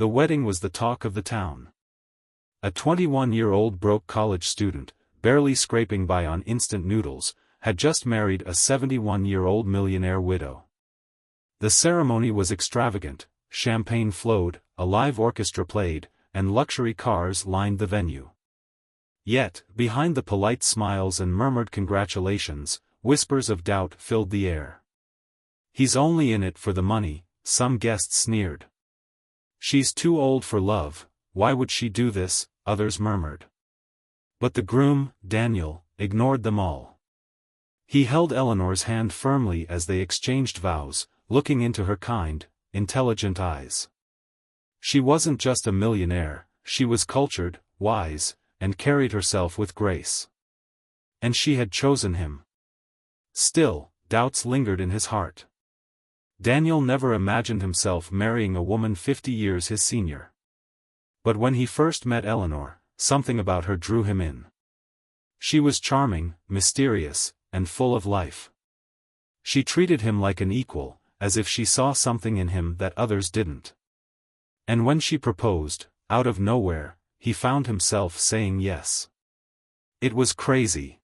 The wedding was the talk of the town. A 21-year-old broke college student, barely scraping by on instant noodles, had just married a 71-year-old millionaire widow. The ceremony was extravagant, champagne flowed, a live orchestra played, and luxury cars lined the venue. Yet, behind the polite smiles and murmured congratulations, whispers of doubt filled the air. "He's only in it for the money," some guests sneered. "She's too old for love, why would she do this?" others murmured. But the groom, Daniel, ignored them all. He held Eleanor's hand firmly as they exchanged vows, looking into her kind, intelligent eyes. She wasn't just a millionaire, she was cultured, wise, and carried herself with grace. And she had chosen him. Still, doubts lingered in his heart. Daniel never imagined himself marrying a woman 50 years his senior. But when he first met Eleanor, something about her drew him in. She was charming, mysterious, and full of life. She treated him like an equal, as if she saw something in him that others didn't. And when she proposed, out of nowhere, he found himself saying yes. It was crazy.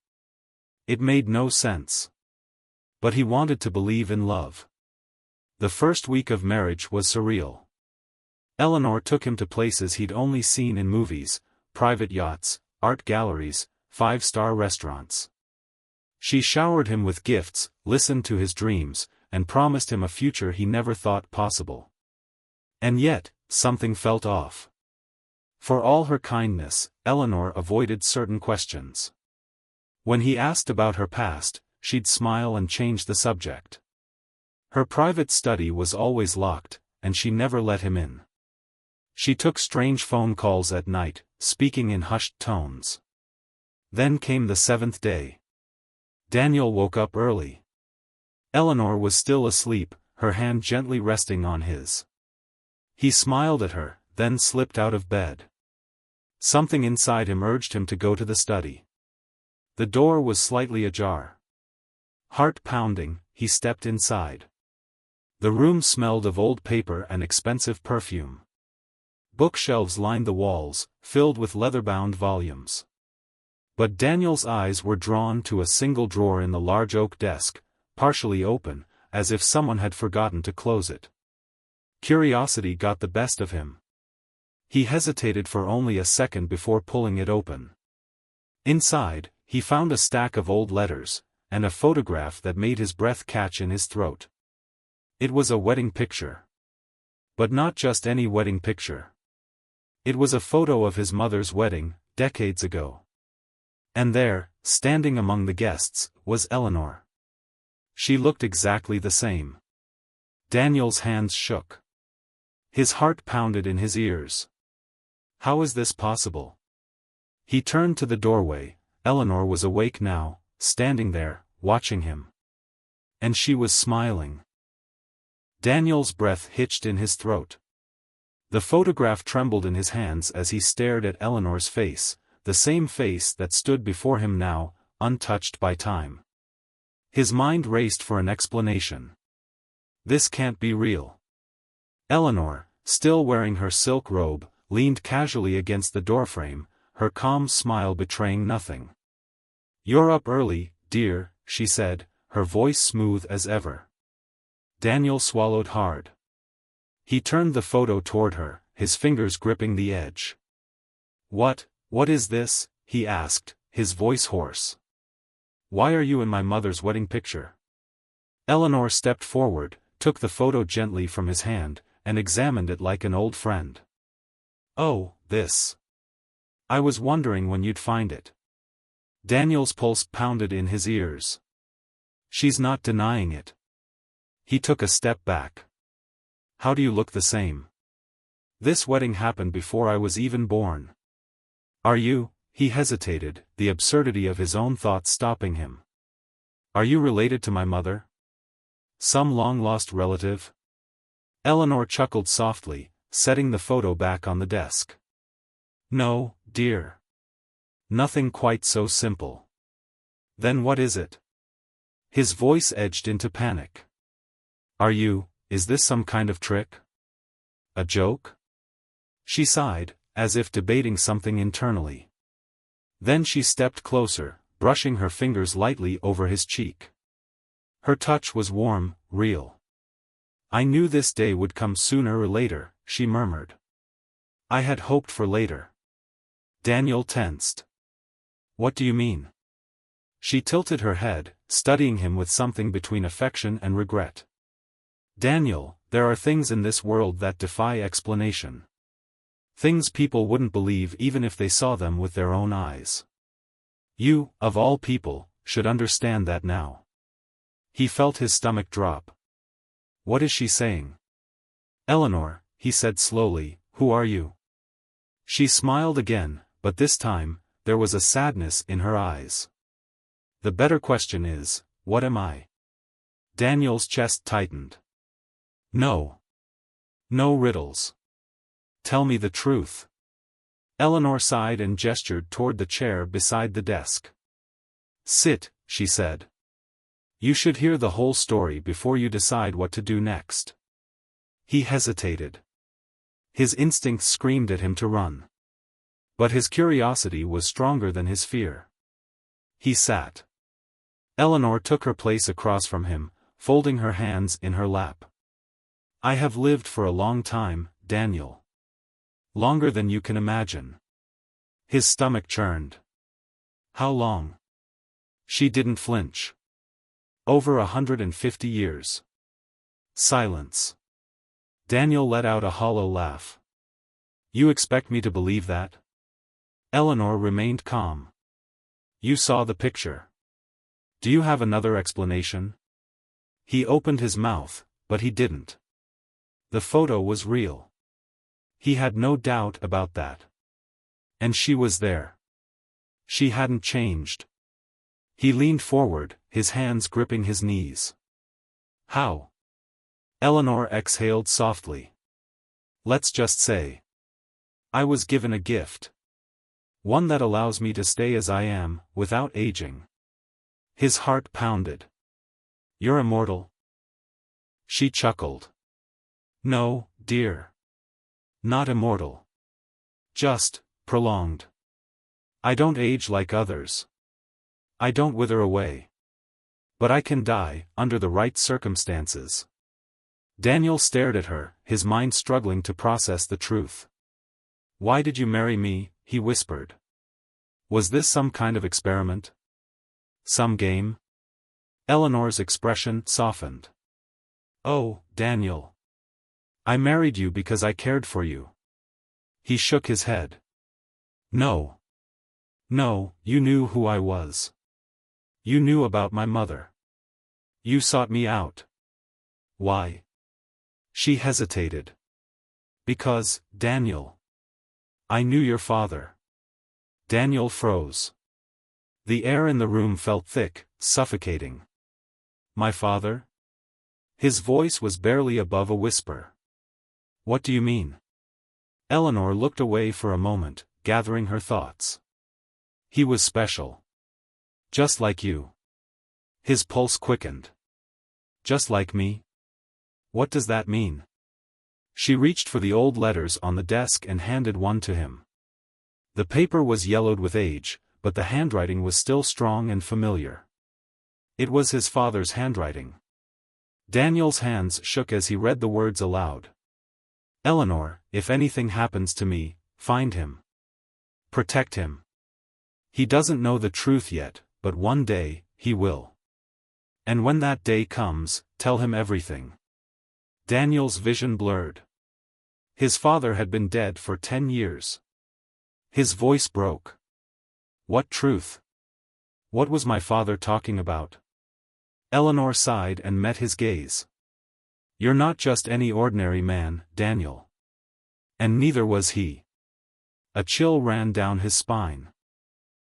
It made no sense. But he wanted to believe in love. The first week of marriage was surreal. Eleanor took him to places he'd only seen in movies, private yachts, art galleries, five-star restaurants. She showered him with gifts, listened to his dreams, and promised him a future he never thought possible. And yet, something felt off. For all her kindness, Eleanor avoided certain questions. When he asked about her past, she'd smile and change the subject. Her private study was always locked, and she never let him in. She took strange phone calls at night, speaking in hushed tones. Then came the 7th day. Daniel woke up early. Eleanor was still asleep, her hand gently resting on his. He smiled at her, then slipped out of bed. Something inside him urged him to go to the study. The door was slightly ajar. Heart pounding, he stepped inside. The room smelled of old paper and expensive perfume. Bookshelves lined the walls, filled with leather-bound volumes. But Daniel's eyes were drawn to a single drawer in the large oak desk, partially open, as if someone had forgotten to close it. Curiosity got the best of him. He hesitated for only a second before pulling it open. Inside, he found a stack of old letters, and a photograph that made his breath catch in his throat. It was a wedding picture. But not just any wedding picture. It was a photo of his mother's wedding, decades ago. And there, standing among the guests, was Eleanor. She looked exactly the same. Daniel's hands shook. His heart pounded in his ears. How is this possible? He turned to the doorway. Eleanor was awake now, standing there, watching him. And she was smiling. Daniel's breath hitched in his throat. The photograph trembled in his hands as he stared at Eleanor's face, the same face that stood before him now, untouched by time. His mind raced for an explanation. This can't be real. Eleanor, still wearing her silk robe, leaned casually against the doorframe, her calm smile betraying nothing. "You're up early, dear," she said, her voice smooth as ever. Daniel swallowed hard. He turned the photo toward her, his fingers gripping the edge. What is this?" he asked, his voice hoarse. "Why are you in my mother's wedding picture?" Eleanor stepped forward, took the photo gently from his hand, and examined it like an old friend. "Oh, this. I was wondering when you'd find it." Daniel's pulse pounded in his ears. She's not denying it. He took a step back. "How do you look the same? This wedding happened before I was even born." "Are you?" He hesitated, the absurdity of his own thoughts stopping him. "Are you related to my mother? Some long-lost relative?" Eleanor chuckled softly, setting the photo back on the desk. "No, dear. Nothing quite so simple." "Then what is it?" His voice edged into panic. Is this some kind of trick? A joke?" She sighed, as if debating something internally. Then she stepped closer, brushing her fingers lightly over his cheek. Her touch was warm, real. "I knew this day would come sooner or later," she murmured. "I had hoped for later." Daniel tensed. "What do you mean?" She tilted her head, studying him with something between affection and regret. "Daniel, there are things in this world that defy explanation. Things people wouldn't believe even if they saw them with their own eyes. You, of all people, should understand that now." He felt his stomach drop. "What is she saying?" "Eleanor," he said slowly, "who are you?" She smiled again, but this time, there was a sadness in her eyes. "The better question is, what am I?" Daniel's chest tightened. "No. No riddles. Tell me the truth." Eleanor sighed and gestured toward the chair beside the desk. "Sit," she said. "You should hear the whole story before you decide what to do next." He hesitated. His instincts screamed at him to run. But his curiosity was stronger than his fear. He sat. Eleanor took her place across from him, folding her hands in her lap. "I have lived for a long time, Daniel. Longer than you can imagine." His stomach churned. "How long?" She didn't flinch. "Over 150 years. Silence. Daniel let out a hollow laugh. "You expect me to believe that?" Eleanor remained calm. "You saw the picture. Do you have another explanation?" He opened his mouth, but he didn't. The photo was real. He had no doubt about that. And she was there. She hadn't changed. He leaned forward, his hands gripping his knees. "How?" Eleanor exhaled softly. "Let's just say, I was given a gift. One that allows me to stay as I am, without aging." His heart pounded. "You're immortal?" She chuckled. "No, dear. Not immortal. Just, prolonged. I don't age like others. I don't wither away. But I can die, under the right circumstances." Daniel stared at her, his mind struggling to process the truth. "Why did you marry me?" he whispered. "Was this some kind of experiment? Some game?" Eleanor's expression softened. "Oh, Daniel. I married you because I cared for you." He shook his head. "No. No, you knew who I was. You knew about my mother. You sought me out." "Why?" She hesitated. "Because, Daniel. I knew your father." Daniel froze. The air in the room felt thick, suffocating. "My father?" His voice was barely above a whisper. "What do you mean?" Eleanor looked away for a moment, gathering her thoughts. "He was special. Just like you." His pulse quickened. "Just like me? What does that mean?" She reached for the old letters on the desk and handed one to him. The paper was yellowed with age, but the handwriting was still strong and familiar. It was his father's handwriting. Daniel's hands shook as he read the words aloud. "Eleanor, if anything happens to me, find him. Protect him. He doesn't know the truth yet, but one day, he will. And when that day comes, tell him everything." Daniel's vision blurred. His father had been dead for 10 years. His voice broke. "What truth? What was my father talking about?" Eleanor sighed and met his gaze. "You're not just any ordinary man, Daniel. And neither was he." A chill ran down his spine.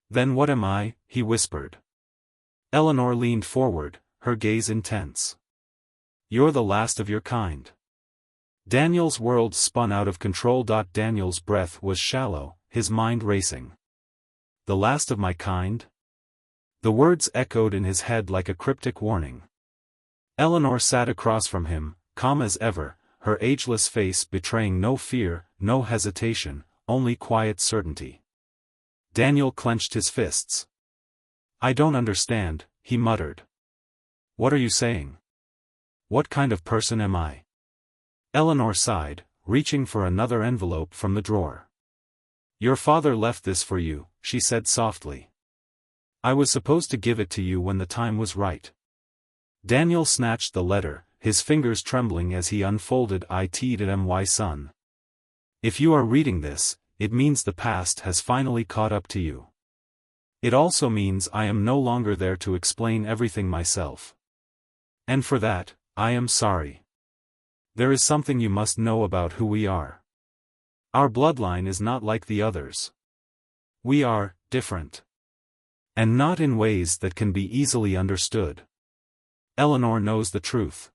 "Then what am I?" he whispered. Eleanor leaned forward, her gaze intense. "You're the last of your kind." Daniel's world spun out of control. Daniel's breath was shallow, his mind racing. "The last of my kind?" The words echoed in his head like a cryptic warning. Eleanor sat across from him, calm as ever, her ageless face betraying no fear, no hesitation, only quiet certainty. Daniel clenched his fists. "I don't understand," he muttered. "What are you saying? What kind of person am I?" Eleanor sighed, reaching for another envelope from the drawer. "Your father left this for you," she said softly. "I was supposed to give it to you when the time was right." Daniel snatched the letter, his fingers trembling as he unfolded it. My son. If you are reading this, it means the past has finally caught up to you. It also means I am no longer there to explain everything myself. And for that, I am sorry. There is something you must know about who we are. Our bloodline is not like the others. We are different. And not in ways that can be easily understood. Eleanor knows the truth.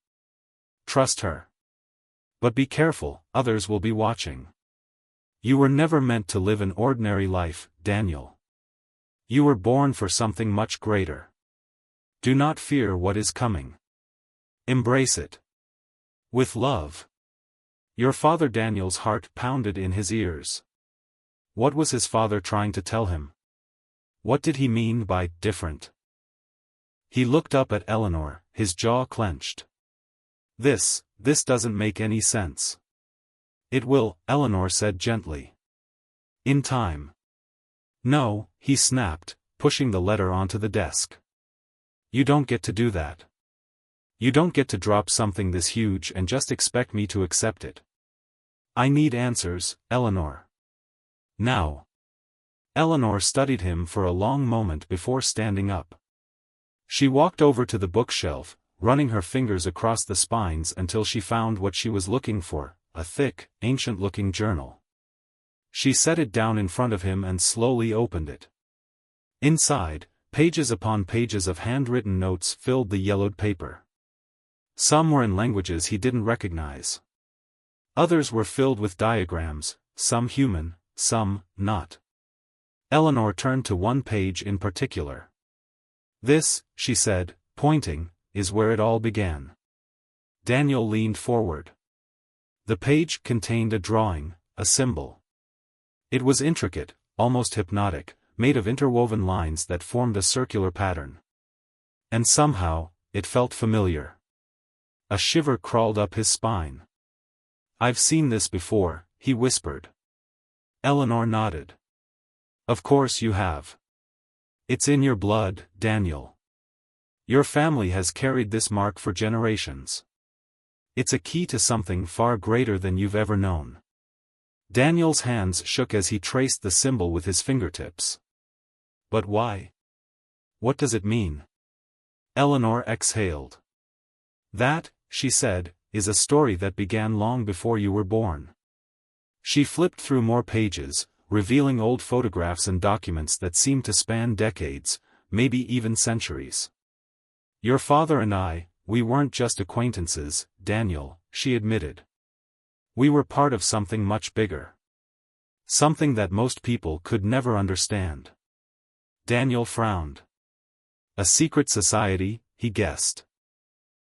Trust her. But be careful, others will be watching. You were never meant to live an ordinary life, Daniel. You were born for something much greater. Do not fear what is coming. Embrace it. With love. Your father. Daniel's heart pounded in his ears. What was his father trying to tell him? What did he mean by different? He looked up at Eleanor, his jaw clenched. This doesn't make any sense. It will, Eleanor said gently. In time. No, he snapped, pushing the letter onto the desk. You don't get to do that. You don't get to drop something this huge and just expect me to accept it. I need answers, Eleanor. Now. Eleanor studied him for a long moment before standing up. She walked over to the bookshelf, running her fingers across the spines until she found what she was looking for, a thick, ancient-looking journal. She set it down in front of him and slowly opened it. Inside, pages upon pages of handwritten notes filled the yellowed paper. Some were in languages he didn't recognize. Others were filled with diagrams, some human, some not. Eleanor turned to one page in particular. This, she said, pointing, is where it all began. Daniel leaned forward. The page contained a drawing, a symbol. It was intricate, almost hypnotic, made of interwoven lines that formed a circular pattern. And somehow, it felt familiar. A shiver crawled up his spine. I've seen this before, he whispered. Eleanor nodded. Of course you have. It's in your blood, Daniel. Your family has carried this mark for generations. It's a key to something far greater than you've ever known. Daniel's hands shook as he traced the symbol with his fingertips. But why? What does it mean? Eleanor exhaled. That, she said, is a story that began long before you were born. She flipped through more pages, revealing old photographs and documents that seemed to span decades, maybe even centuries. Your father and I, we weren't just acquaintances, Daniel, she admitted. We were part of something much bigger. Something that most people could never understand. Daniel frowned. A secret society, he guessed.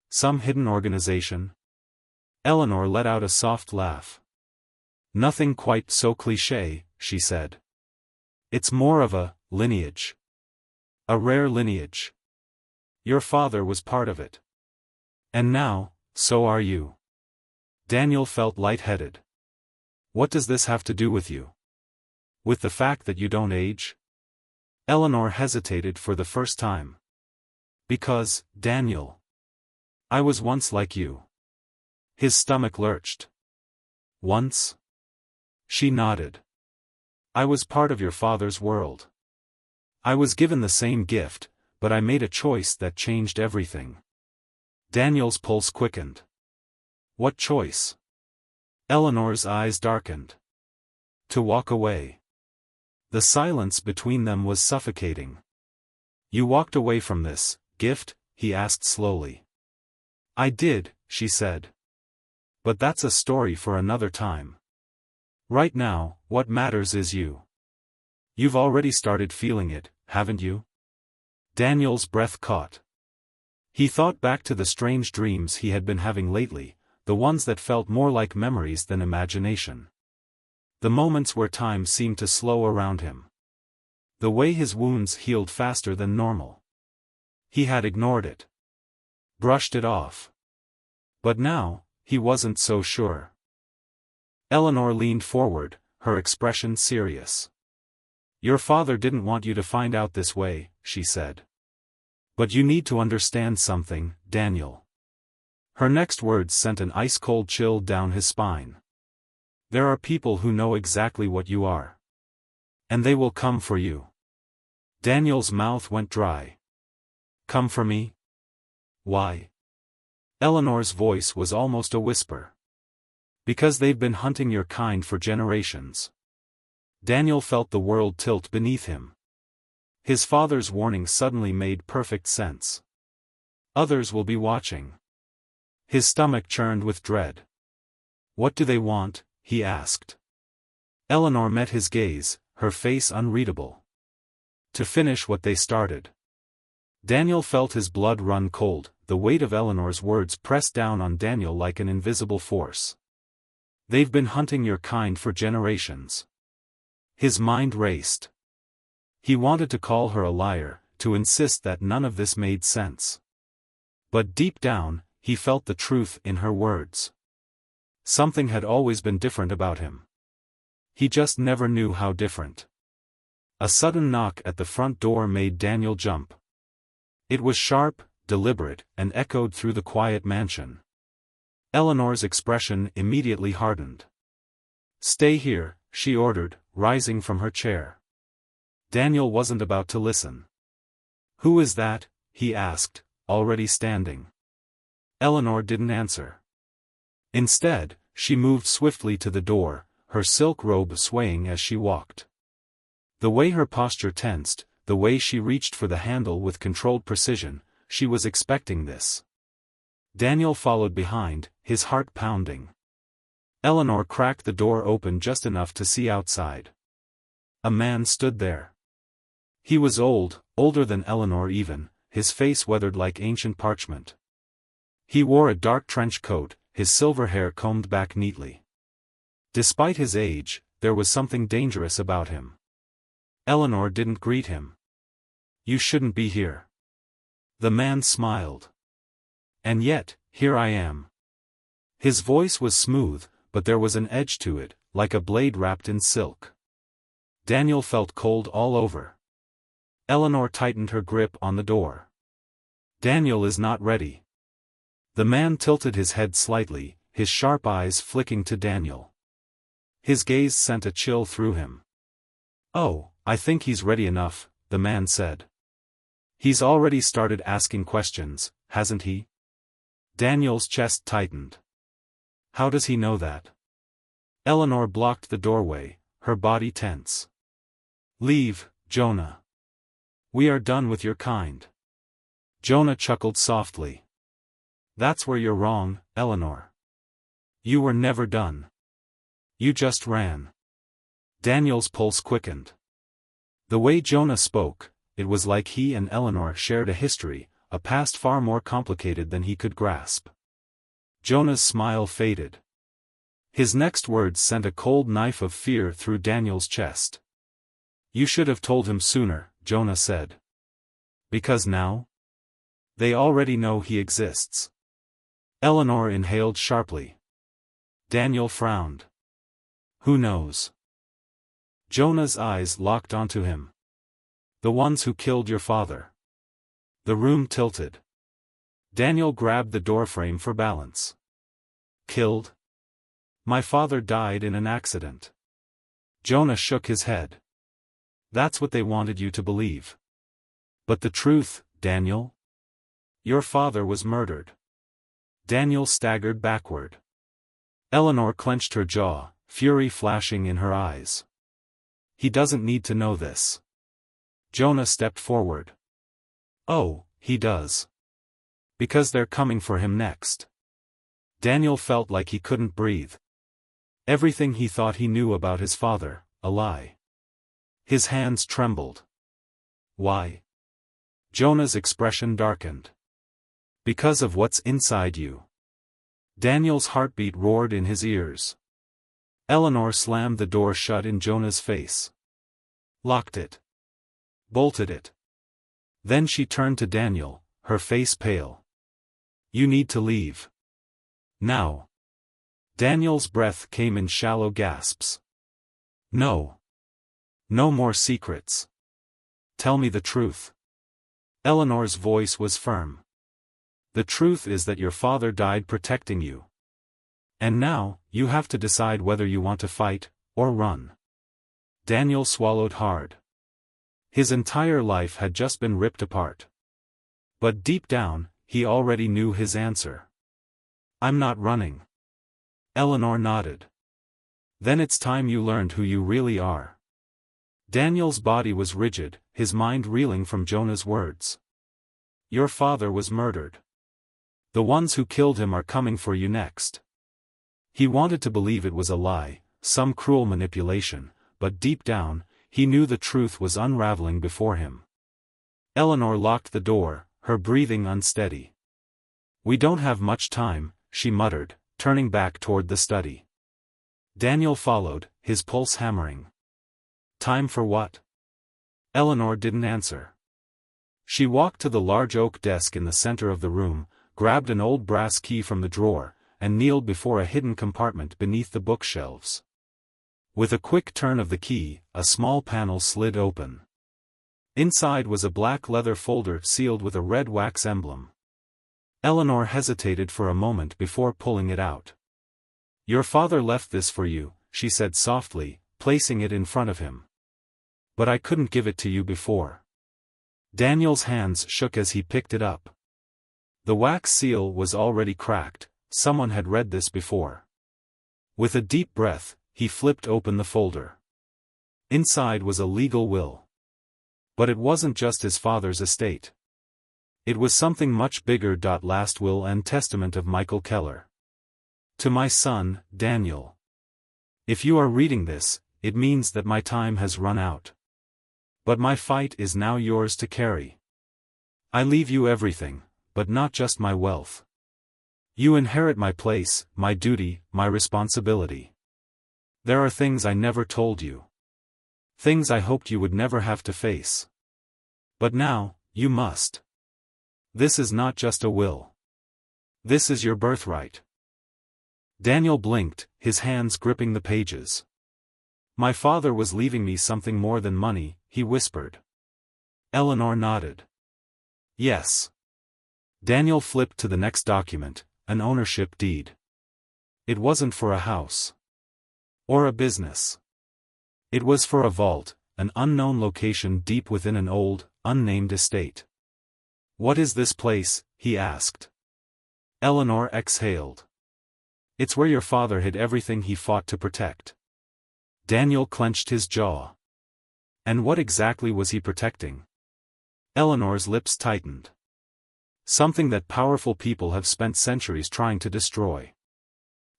Some hidden organization? Eleanor let out a soft laugh. Nothing quite so cliché, she said. It's more of a lineage. A rare lineage. Your father was part of it. And now, so are you. Daniel felt lightheaded. What does this have to do with you? With the fact that you don't age? Eleanor hesitated for the first time. Because, Daniel. I was once like you. His stomach lurched. Once? She nodded. I was part of your father's world. I was given the same gift, but I made a choice that changed everything. Daniel's pulse quickened. What choice? Eleanor's eyes darkened. To walk away. The silence between them was suffocating. You walked away from this gift? He asked slowly. I did, she said. But that's a story for another time. Right now, what matters is you. You've already started feeling it, haven't you? Daniel's breath caught. He thought back to the strange dreams he had been having lately, the ones that felt more like memories than imagination. The moments where time seemed to slow around him. The way his wounds healed faster than normal. He had ignored it. Brushed it off. But now, he wasn't so sure. Eleanor leaned forward, her expression serious. "Your father didn't want you to find out this way," she said. "But you need to understand something, Daniel." Her next words sent an ice-cold chill down his spine. "There are people who know exactly what you are. And they will come for you." Daniel's mouth went dry. "Come for me? Why?" Eleanor's voice was almost a whisper. "Because they've been hunting your kind for generations." Daniel felt the world tilt beneath him. His father's warning suddenly made perfect sense. Others will be watching. His stomach churned with dread. "What do they want?" he asked. Eleanor met his gaze, her face unreadable. "To finish what they started." Daniel felt his blood run cold, the weight of Eleanor's words pressed down on Daniel like an invisible force. "They've been hunting your kind for generations." His mind raced. He wanted to call her a liar, to insist that none of this made sense. But deep down, he felt the truth in her words. Something had always been different about him. He just never knew how different. A sudden knock at the front door made Daniel jump. It was sharp, deliberate, and echoed through the quiet mansion. Eleanor's expression immediately hardened. "Stay here," she ordered, rising from her chair. Daniel wasn't about to listen. "Who is that?" he asked, already standing. Eleanor didn't answer. Instead, she moved swiftly to the door, her silk robe swaying as she walked. The way her posture tensed, the way she reached for the handle with controlled precision, she was expecting this. Daniel followed behind, his heart pounding. Eleanor cracked the door open just enough to see outside. A man stood there. He was old, older than Eleanor even, his face weathered like ancient parchment. He wore a dark trench coat, his silver hair combed back neatly. Despite his age, there was something dangerous about him. Eleanor didn't greet him. "You shouldn't be here." The man smiled. "And yet, here I am." His voice was smooth, but there was an edge to it, like a blade wrapped in silk. Daniel felt cold all over. Eleanor tightened her grip on the door. "Daniel is not ready." The man tilted his head slightly, his sharp eyes flicking to Daniel. His gaze sent a chill through him. "Oh, I think he's ready enough," the man said. "He's already started asking questions, hasn't he?" Daniel's chest tightened. "How does he know that?" Eleanor blocked the doorway, her body tense. "Leave, Jonah. We are done with your kind." Jonah chuckled softly. "That's where you're wrong, Eleanor. You were never done. You just ran." Daniel's pulse quickened. The way Jonah spoke, it was like he and Eleanor shared a history, a past far more complicated than he could grasp. Jonah's smile faded. His next words sent a cold knife of fear through Daniel's chest. "You should have told him sooner," Jonah said. "Because now? They already know he exists." Eleanor inhaled sharply. Daniel frowned. "Who knows?" Jonah's eyes locked onto him. "The ones who killed your father." The room tilted. Daniel grabbed the doorframe for balance. "Killed? My father died in an accident." Jonah shook his head. "That's what they wanted you to believe. But the truth, Daniel? Your father was murdered." Daniel staggered backward. Eleanor clenched her jaw, fury flashing in her eyes. "He doesn't need to know this." Jonah stepped forward. "Oh, he does. Because they're coming for him next." Daniel felt like he couldn't breathe. Everything he thought he knew about his father, a lie. His hands trembled. "Why?" Jonah's expression darkened. "Because of what's inside you." Daniel's heartbeat roared in his ears. Eleanor slammed the door shut in Jonah's face. Locked it. Bolted it. Then she turned to Daniel, her face pale. You need to leave. Now. Daniel's breath came in shallow gasps. No. No more secrets. Tell me the truth. Eleanor's voice was firm. The truth is that your father died protecting you. And now, you have to decide whether you want to fight, or run. Daniel swallowed hard. His entire life had just been ripped apart. But deep down, he already knew his answer. I'm not running. Eleanor nodded. Then it's time you learned who you really are. Daniel's body was rigid, his mind reeling from Jonah's words. Your father was murdered. The ones who killed him are coming for you next. He wanted to believe it was a lie, some cruel manipulation, but deep down, he knew the truth was unraveling before him. Eleanor locked the door, her breathing unsteady. We don't have much time, she muttered, turning back toward the study. Daniel followed, his pulse hammering. Time for what? Eleanor didn't answer. She walked to the large oak desk in the center of the room, grabbed an old brass key from the drawer, and kneeled before a hidden compartment beneath the bookshelves. With a quick turn of the key, a small panel slid open. Inside was a black leather folder sealed with a red wax emblem. Eleanor hesitated for a moment before pulling it out. Your father left this for you, she said softly, placing it in front of him. But I couldn't give it to you before. Daniel's hands shook as he picked it up. The wax seal was already cracked, someone had read this before. With a deep breath, he flipped open the folder. Inside was a legal will. But it wasn't just his father's estate. It was something much bigger. Last will and testament of Michael Keller. To my son, Daniel. If you are reading this, it means that my time has run out. But my fight is now yours to carry. I leave you everything, but not just my wealth. You inherit my place, my duty, my responsibility. There are things I never told you. Things I hoped you would never have to face. But now, you must. This is not just a will. This is your birthright. Daniel blinked, his hands gripping the pages. My father was leaving me something more than money, he whispered. Eleanor nodded. Yes. Daniel flipped to the next document, an ownership deed. It wasn't for a house. Or a business. It was for a vault, an unknown location deep within an old, unnamed estate. What is this place? He asked. Eleanor exhaled. It's where your father hid everything he fought to protect. Daniel clenched his jaw. And what exactly was he protecting? Eleanor's lips tightened. Something that powerful people have spent centuries trying to destroy.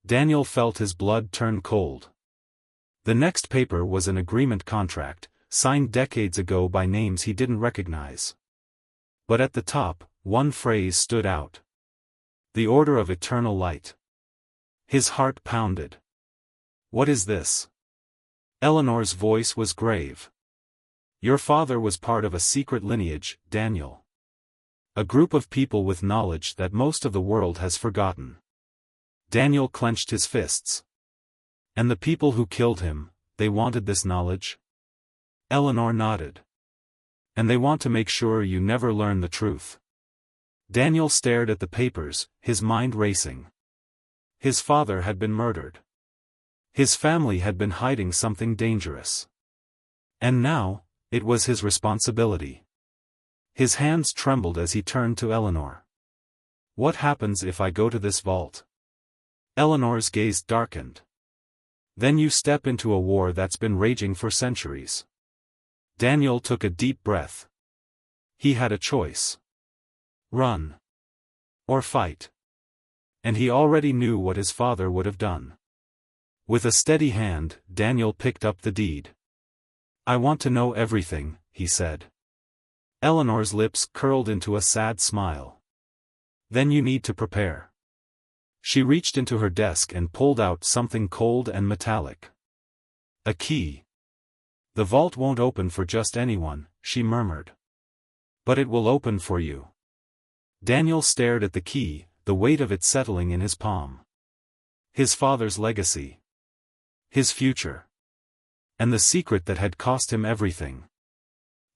Daniel felt his blood turn cold. The next paper was an agreement contract, signed decades ago by names he didn't recognize. But at the top, one phrase stood out. The Order of Eternal Light. His heart pounded. What is this? Eleanor's voice was grave. Your father was part of a secret lineage, Daniel. A group of people with knowledge that most of the world has forgotten. Daniel clenched his fists. And the people who killed him, they wanted this knowledge? Eleanor nodded. And they want to make sure you never learn the truth. Daniel stared at the papers, his mind racing. His father had been murdered. His family had been hiding something dangerous. And now, it was his responsibility. His hands trembled as he turned to Eleanor. What happens if I go to this vault? Eleanor's gaze darkened. Then you step into a war that's been raging for centuries. Daniel took a deep breath. He had a choice. Run. Or fight. And he already knew what his father would have done. With a steady hand, Daniel picked up the deed. I want to know everything, he said. Eleanor's lips curled into a sad smile. Then you need to prepare. She reached into her desk and pulled out something cold and metallic. A key. "The vault won't open for just anyone," she murmured. "But it will open for you." Daniel stared at the key, the weight of it settling in his palm. His father's legacy. His future. And the secret that had cost him everything.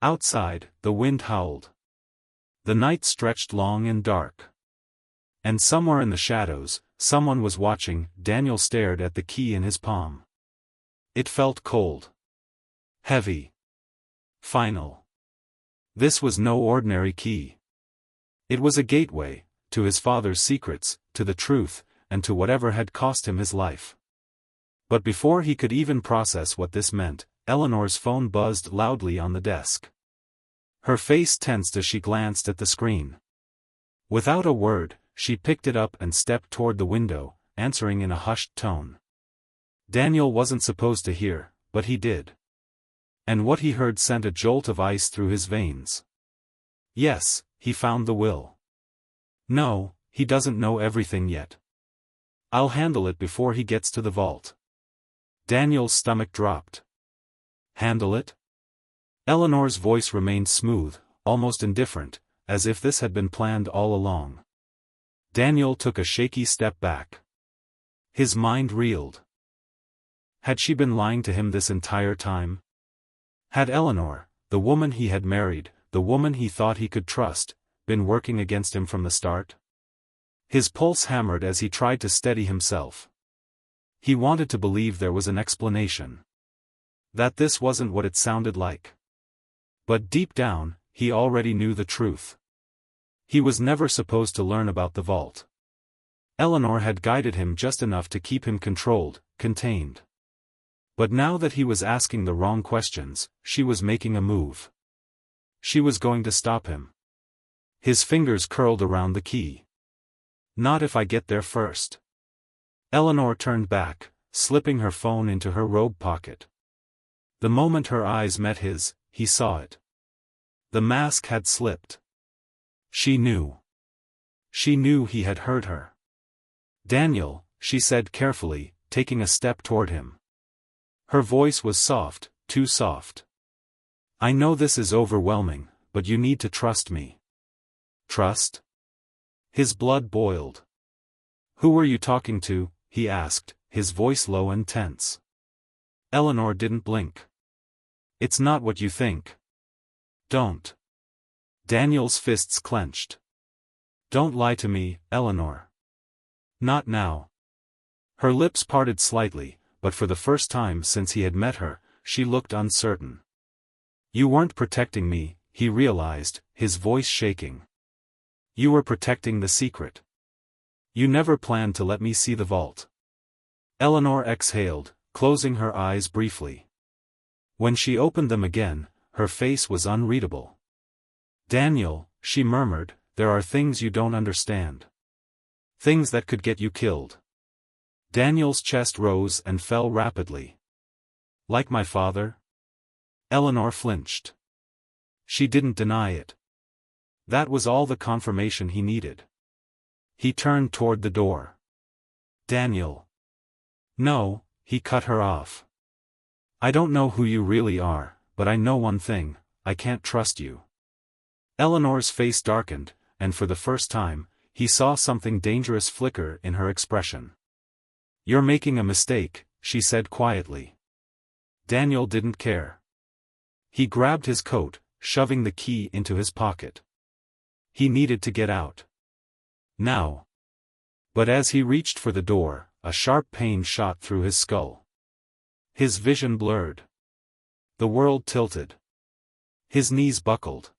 Outside, the wind howled. The night stretched long and dark. And somewhere in the shadows, someone was watching. Daniel stared at the key in his palm. It felt cold. Heavy. Final. This was no ordinary key. It was a gateway, to his father's secrets, to the truth, and to whatever had cost him his life. But before he could even process what this meant, Eleanor's phone buzzed loudly on the desk. Her face tensed as she glanced at the screen. Without a word, she picked it up and stepped toward the window, answering in a hushed tone. Daniel wasn't supposed to hear, but he did. And what he heard sent a jolt of ice through his veins. Yes, he found the will. No, he doesn't know everything yet. I'll handle it before he gets to the vault. Daniel's stomach dropped. Handle it? Eleanor's voice remained smooth, almost indifferent, as if this had been planned all along. Daniel took a shaky step back. His mind reeled. Had she been lying to him this entire time? Had Eleanor, the woman he had married, the woman he thought he could trust, been working against him from the start? His pulse hammered as he tried to steady himself. He wanted to believe there was an explanation. That this wasn't what it sounded like. But deep down, he already knew the truth. He was never supposed to learn about the vault. Eleanor had guided him just enough to keep him controlled, contained. But now that he was asking the wrong questions, she was making a move. She was going to stop him. His fingers curled around the key. Not if I get there first. Eleanor turned back, slipping her phone into her robe pocket. The moment her eyes met his, he saw it. The mask had slipped. She knew. She knew he had hurt her. Daniel, she said carefully, taking a step toward him. Her voice was soft, too soft. I know this is overwhelming, but you need to trust me. Trust? His blood boiled. Who were you talking to? He asked, his voice low and tense. Eleanor didn't blink. It's not what you think. Don't. Daniel's fists clenched. Don't lie to me, Eleanor. Not now. Her lips parted slightly, but for the first time since he had met her, she looked uncertain. You weren't protecting me, he realized, his voice shaking. You were protecting the secret. You never planned to let me see the vault. Eleanor exhaled, closing her eyes briefly. When she opened them again, her face was unreadable. Daniel, she murmured, there are things you don't understand. Things that could get you killed. Daniel's chest rose and fell rapidly. Like my father? Eleanor flinched. She didn't deny it. That was all the confirmation he needed. He turned toward the door. Daniel. No, he cut her off. I don't know who you really are, but I know one thing, I can't trust you. Eleanor's face darkened, and for the first time, he saw something dangerous flicker in her expression. You're making a mistake, she said quietly. Daniel didn't care. He grabbed his coat, shoving the key into his pocket. He needed to get out. Now. But as he reached for the door, a sharp pain shot through his skull. His vision blurred. The world tilted. His knees buckled.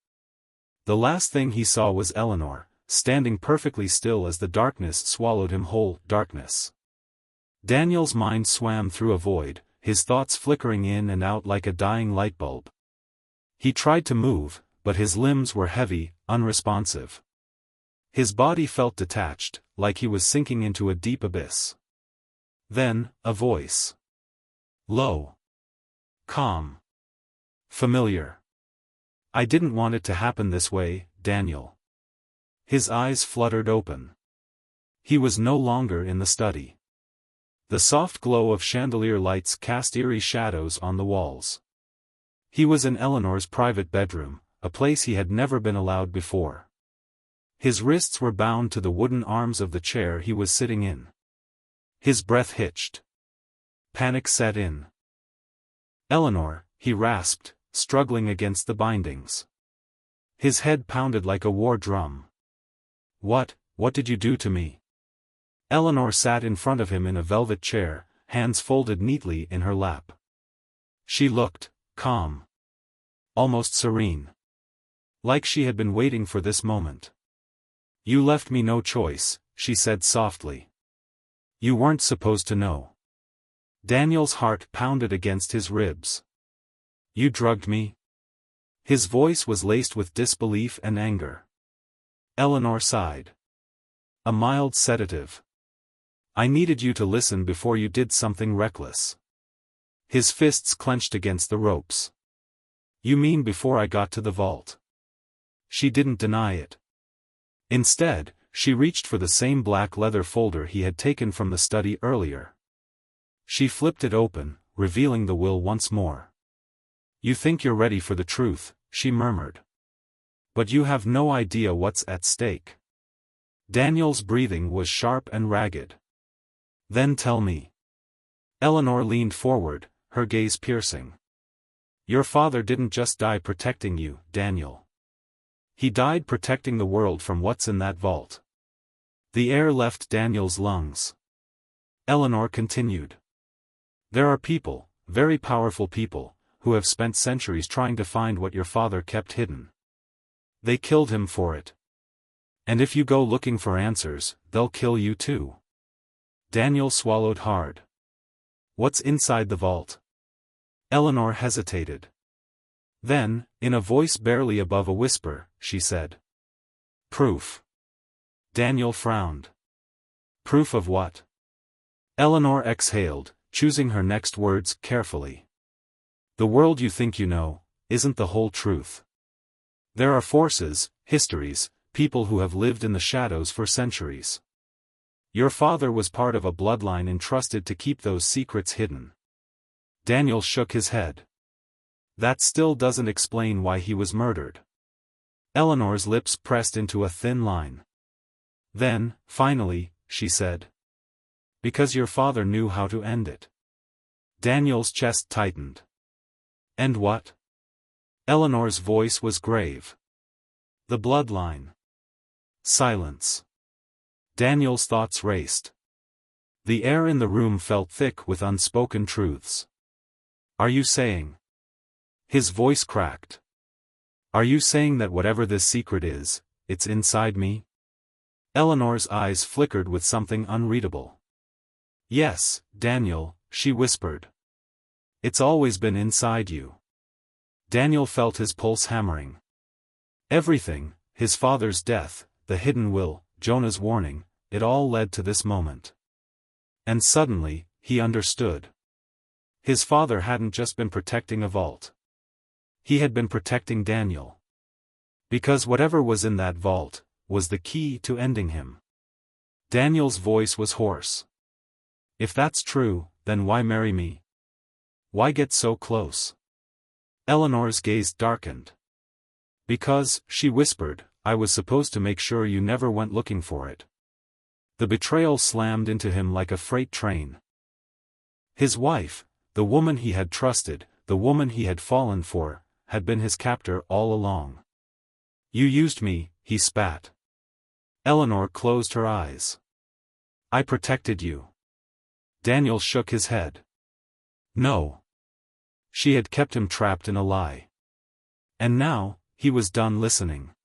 The last thing he saw was Eleanor, standing perfectly still as the darkness swallowed him whole. Darkness. Daniel's mind swam through a void, his thoughts flickering in and out like a dying light bulb. He tried to move, but his limbs were heavy, unresponsive. His body felt detached, like he was sinking into a deep abyss. Then, a voice. Low. Calm. Familiar. I didn't want it to happen this way, Daniel. His eyes fluttered open. He was no longer in the study. The soft glow of chandelier lights cast eerie shadows on the walls. He was in Eleanor's private bedroom, a place he had never been allowed before. His wrists were bound to the wooden arms of the chair he was sitting in. His breath hitched. Panic set in. "Eleanor," he rasped, struggling against the bindings. His head pounded like a war drum. What did you do to me?" Eleanor sat in front of him in a velvet chair, hands folded neatly in her lap. She looked calm. Almost serene. Like she had been waiting for this moment. "You left me no choice," she said softly. "You weren't supposed to know." Daniel's heart pounded against his ribs. "You drugged me?" His voice was laced with disbelief and anger. Eleanor sighed. "A mild sedative. I needed you to listen before you did something reckless." His fists clenched against the ropes. "You mean before I got to the vault?" She didn't deny it. Instead, she reached for the same black leather folder he had taken from the study earlier. She flipped it open, revealing the will once more. "You think you're ready for the truth," she murmured. "But you have no idea what's at stake." Daniel's breathing was sharp and ragged. "Then tell me." Eleanor leaned forward, her gaze piercing. "Your father didn't just die protecting you, Daniel. He died protecting the world from what's in that vault." The air left Daniel's lungs. Eleanor continued. "There are people, very powerful people, who have spent centuries trying to find what your father kept hidden. They killed him for it. And if you go looking for answers, they'll kill you too." Daniel swallowed hard. "What's inside the vault?" Eleanor hesitated. Then, in a voice barely above a whisper, she said. "Proof." Daniel frowned. "Proof of what?" Eleanor exhaled, choosing her next words carefully. "The world you think you know, isn't the whole truth. There are forces, histories, people who have lived in the shadows for centuries. Your father was part of a bloodline entrusted to keep those secrets hidden." Daniel shook his head. "That still doesn't explain why he was murdered." Eleanor's lips pressed into a thin line. Then, finally, she said. "Because your father knew how to end it." Daniel's chest tightened. "And what?" Eleanor's voice was grave. "The bloodline." Silence. Daniel's thoughts raced. The air in the room felt thick with unspoken truths. "Are you saying?" His voice cracked. "Are you saying that whatever this secret is, it's inside me?" Eleanor's eyes flickered with something unreadable. "Yes, Daniel," she whispered. "It's always been inside you." Daniel felt his pulse hammering. Everything, his father's death, the hidden will, Jonah's warning, it all led to this moment. And suddenly, he understood. His father hadn't just been protecting a vault. He had been protecting Daniel. Because whatever was in that vault, was the key to ending him. Daniel's voice was hoarse. "If that's true, then why marry me? Why get so close?" Eleanor's gaze darkened. "Because," she whispered, "I was supposed to make sure you never went looking for it." The betrayal slammed into him like a freight train. His wife, the woman he had trusted, the woman he had fallen for, had been his captor all along. "You used me," he spat. Eleanor closed her eyes. "I protected you." Daniel shook his head. No. She had kept him trapped in a lie. And now, he was done listening.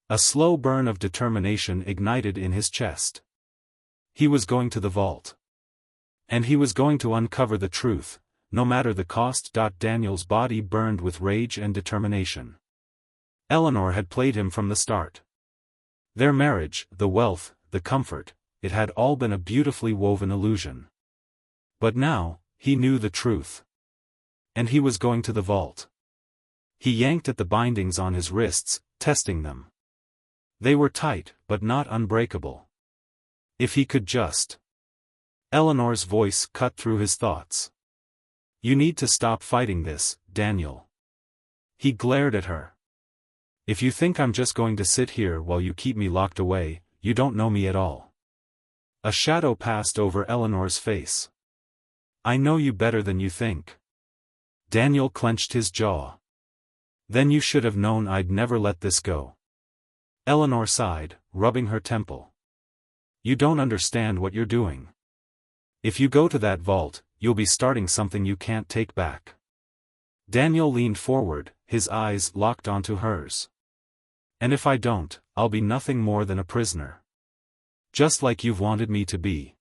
A slow burn of determination ignited in his chest. He was going to the vault. And he was going to uncover the truth, no matter the cost. Daniel's body burned with rage and determination. Eleanor had played him from the start. Their marriage, the wealth, the comfort, it had all been a beautifully woven illusion. But now, he knew the truth. And he was going to the vault. He yanked at the bindings on his wrists, testing them. They were tight, but not unbreakable. If he could just. Eleanor's voice cut through his thoughts. You need to stop fighting this, Daniel. He glared at her. If you think I'm just going to sit here while you keep me locked away, you don't know me at all. A shadow passed over Eleanor's face. I know you better than you think. Daniel clenched his jaw. Then you should have known I'd never let this go. Eleanor sighed, rubbing her temple. You don't understand what you're doing. If you go to that vault, you'll be starting something you can't take back. Daniel leaned forward, his eyes locked onto hers. And if I don't, I'll be nothing more than a prisoner. Just like you've wanted me to be.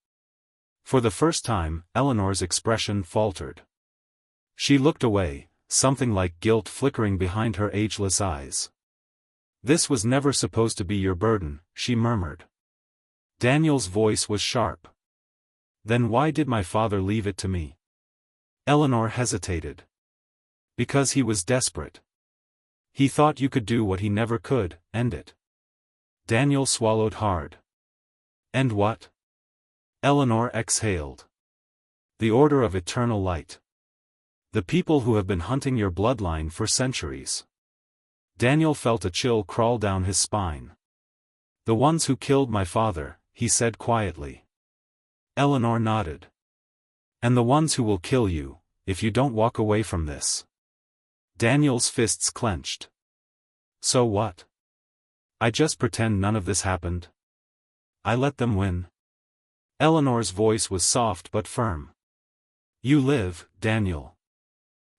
For the first time, Eleanor's expression faltered. She looked away, something like guilt flickering behind her ageless eyes. This was never supposed to be your burden, she murmured. Daniel's voice was sharp. Then why did my father leave it to me? Eleanor hesitated. Because he was desperate. He thought you could do what he never could, end it. Daniel swallowed hard. And what? Eleanor exhaled. The Order of Eternal Light. The people who have been hunting your bloodline for centuries. Daniel felt a chill crawl down his spine. The ones who killed my father, he said quietly. Eleanor nodded. And the ones who will kill you, if you don't walk away from this. Daniel's fists clenched. So what? I just pretend none of this happened. I let them win. Eleanor's voice was soft but firm. You live, Daniel.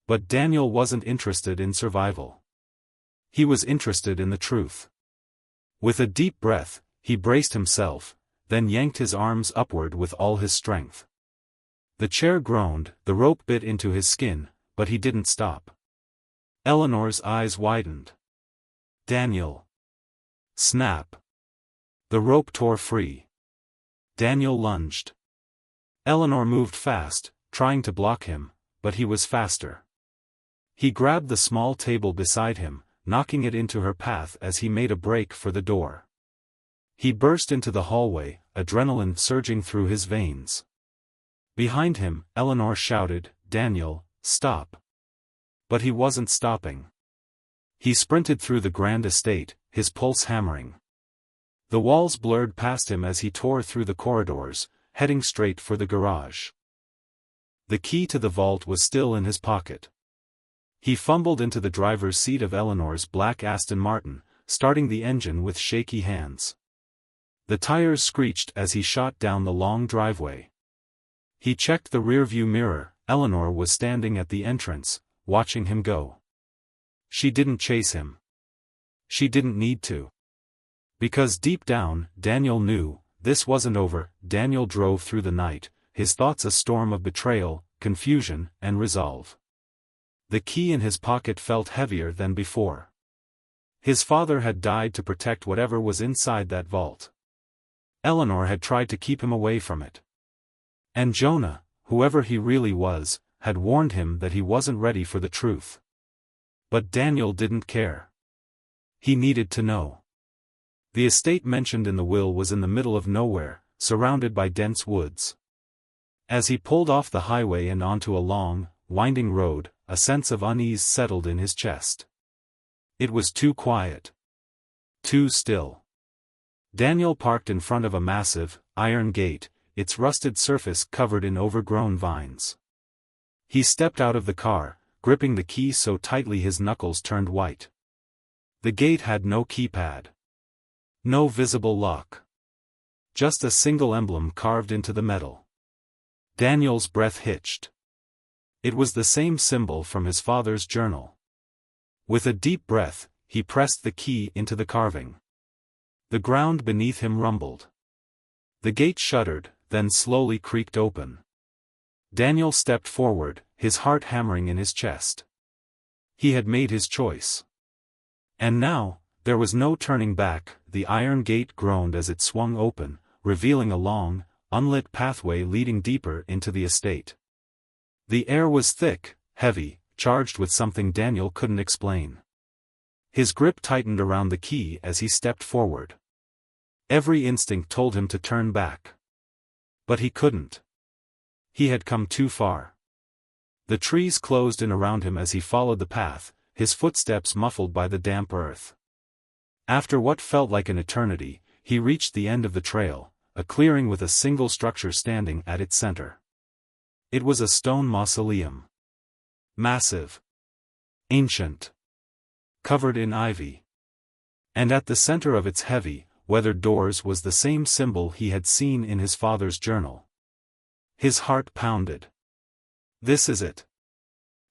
But Daniel wasn't interested in survival. He was interested in the truth. With a deep breath, he braced himself, then yanked his arms upward with all his strength. The chair groaned, the rope bit into his skin, but he didn't stop. Eleanor's eyes widened. Daniel. Snap. The rope tore free. Daniel lunged. Eleanor moved fast, trying to block him, but he was faster. He grabbed the small table beside him, knocking it into her path as he made a break for the door. He burst into the hallway, adrenaline surging through his veins. Behind him, Eleanor shouted, Daniel, stop. But he wasn't stopping. He sprinted through the grand estate, his pulse hammering. The walls blurred past him as he tore through the corridors, heading straight for the garage. The key to the vault was still in his pocket. He fumbled into the driver's seat of Eleanor's black Aston Martin, starting the engine with shaky hands. The tires screeched as he shot down the long driveway. He checked the rearview mirror. Eleanor was standing at the entrance, watching him go. She didn't chase him. She didn't need to. Because deep down, Daniel knew, this wasn't over. Daniel drove through the night, his thoughts a storm of betrayal, confusion, and resolve. The key in his pocket felt heavier than before. His father had died to protect whatever was inside that vault. Eleanor had tried to keep him away from it. And Jonah, whoever he really was, had warned him that he wasn't ready for the truth. But Daniel didn't care. He needed to know. The estate mentioned in the will was in the middle of nowhere, surrounded by dense woods. As he pulled off the highway and onto a long, winding road, a sense of unease settled in his chest. It was too quiet. Too still. Daniel parked in front of a massive, iron gate, its rusted surface covered in overgrown vines. He stepped out of the car, gripping the key so tightly his knuckles turned white. The gate had no keypad. No visible lock. Just a single emblem carved into the metal. Daniel's breath hitched. It was the same symbol from his father's journal. With a deep breath, he pressed the key into the carving. The ground beneath him rumbled. The gate shuddered, then slowly creaked open. Daniel stepped forward, his heart hammering in his chest. He had made his choice. And now, there was no turning back. The iron gate groaned as it swung open, revealing a long, unlit pathway leading deeper into the estate. The air was thick, heavy, charged with something Daniel couldn't explain. His grip tightened around the key as he stepped forward. Every instinct told him to turn back. But he couldn't. He had come too far. The trees closed in around him as he followed the path, his footsteps muffled by the damp earth. After what felt like an eternity, he reached the end of the trail, a clearing with a single structure standing at its center. It was a stone mausoleum. Massive. Ancient. Covered in ivy. And at the center of its heavy, weathered doors was the same symbol he had seen in his father's journal. His heart pounded. This is it.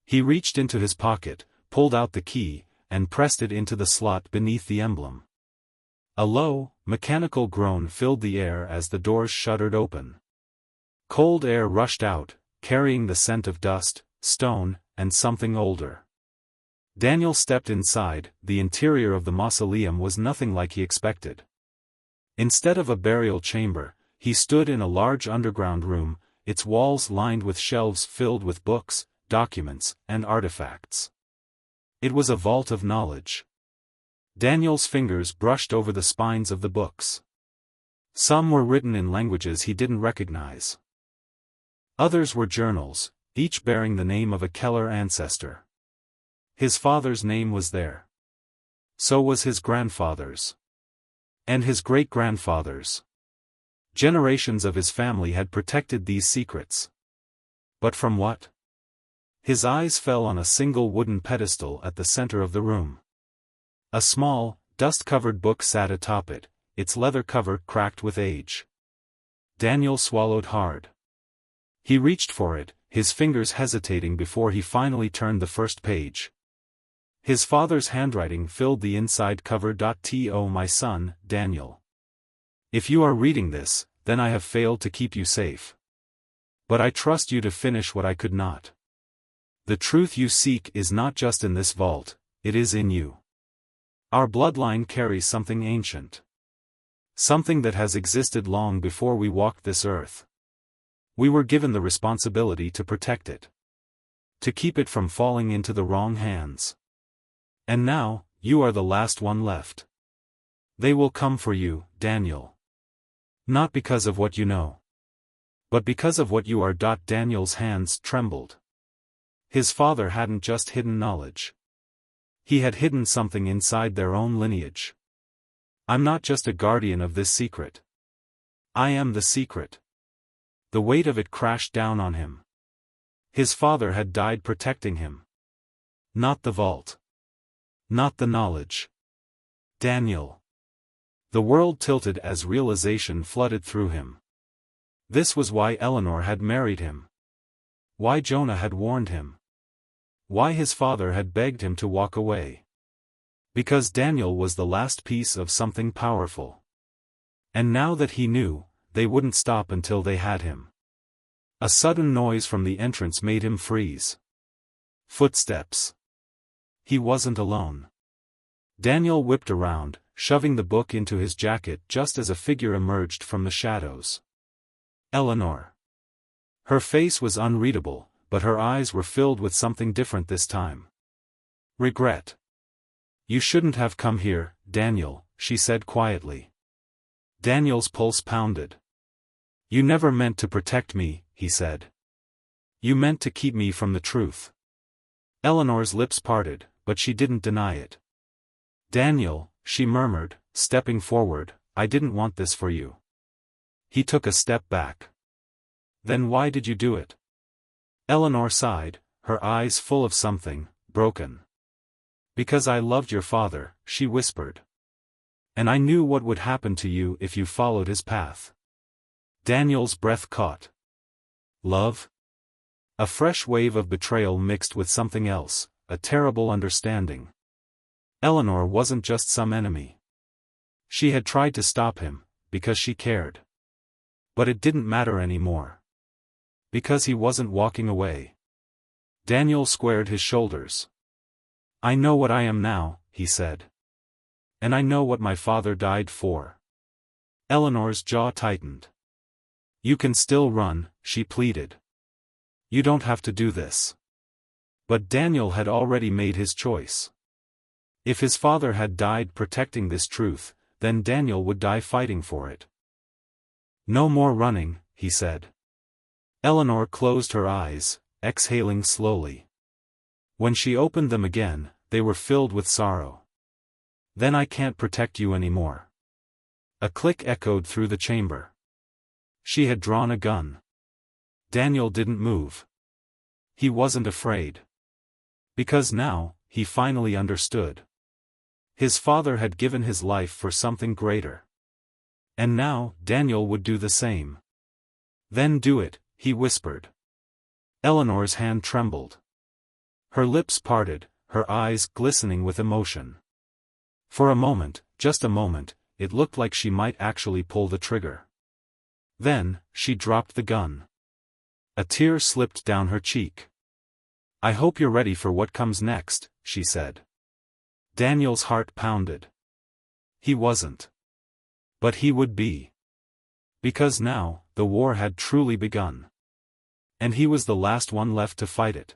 He reached into his pocket, pulled out the key, and pressed it into the slot beneath the emblem. A low, mechanical groan filled the air as the doors shuddered open. Cold air rushed out, carrying the scent of dust, stone, and something older. Daniel stepped inside. The interior of the mausoleum was nothing like he expected. Instead of a burial chamber, he stood in a large underground room, its walls lined with shelves filled with books, documents, and artifacts. It was a vault of knowledge. Daniel's fingers brushed over the spines of the books. Some were written in languages he didn't recognize. Others were journals, each bearing the name of a Keller ancestor. His father's name was there. So was his grandfather's. And his great-grandfather's. Generations of his family had protected these secrets. But from what? His eyes fell on a single wooden pedestal at the center of the room. A small, dust-covered book sat atop it, its leather cover cracked with age. Daniel swallowed hard. He reached for it, his fingers hesitating before he finally turned the first page. His father's handwriting filled the inside cover. To my son, Daniel. If you are reading this, then I have failed to keep you safe. But I trust you to finish what I could not. The truth you seek is not just in this vault, it is in you. Our bloodline carries something ancient. Something that has existed long before we walked this earth. We were given the responsibility to protect it. To keep it from falling into the wrong hands. And now, you are the last one left. They will come for you, Daniel. Not because of what you know. But because of what you are. Daniel's hands trembled. His father hadn't just hidden knowledge. He had hidden something inside their own lineage. I'm not just a guardian of this secret. I am the secret. The weight of it crashed down on him. His father had died protecting him. Not the vault. Not the knowledge. Daniel. The world tilted as realization flooded through him. This was why Eleanor had married him. Why Jonah had warned him. Why his father had begged him to walk away. Because Daniel was the last piece of something powerful. And now that he knew, they wouldn't stop until they had him. A sudden noise from the entrance made him freeze. Footsteps. He wasn't alone. Daniel whipped around, shoving the book into his jacket just as a figure emerged from the shadows. Eleanor. Her face was unreadable, but her eyes were filled with something different this time. Regret. You shouldn't have come here, Daniel, she said quietly. Daniel's pulse pounded. You never meant to protect me, he said. You meant to keep me from the truth. Eleanor's lips parted, but she didn't deny it. Daniel, she murmured, stepping forward, I didn't want this for you. He took a step back. Then why did you do it? Eleanor sighed, her eyes full of something, broken. Because I loved your father, she whispered. And I knew what would happen to you if you followed his path. Daniel's breath caught. Love? A fresh wave of betrayal mixed with something else, a terrible understanding. Eleanor wasn't just some enemy. She had tried to stop him, because she cared. But it didn't matter anymore. Because he wasn't walking away. Daniel squared his shoulders. I know what I am now, he said. And I know what my father died for. Eleanor's jaw tightened. You can still run, she pleaded. You don't have to do this. But Daniel had already made his choice. If his father had died protecting this truth, then Daniel would die fighting for it. No more running, he said. Eleanor closed her eyes, exhaling slowly. When she opened them again, they were filled with sorrow. Then I can't protect you anymore. A click echoed through the chamber. She had drawn a gun. Daniel didn't move. He wasn't afraid. Because now, he finally understood. His father had given his life for something greater. And now, Daniel would do the same. Then do it, he whispered. Eleanor's hand trembled. Her lips parted, her eyes glistening with emotion. For a moment, just a moment, it looked like she might actually pull the trigger. Then, she dropped the gun. A tear slipped down her cheek. I hope you're ready for what comes next, she said. Daniel's heart pounded. He wasn't. But he would be. Because now, the war had truly begun. And he was the last one left to fight it.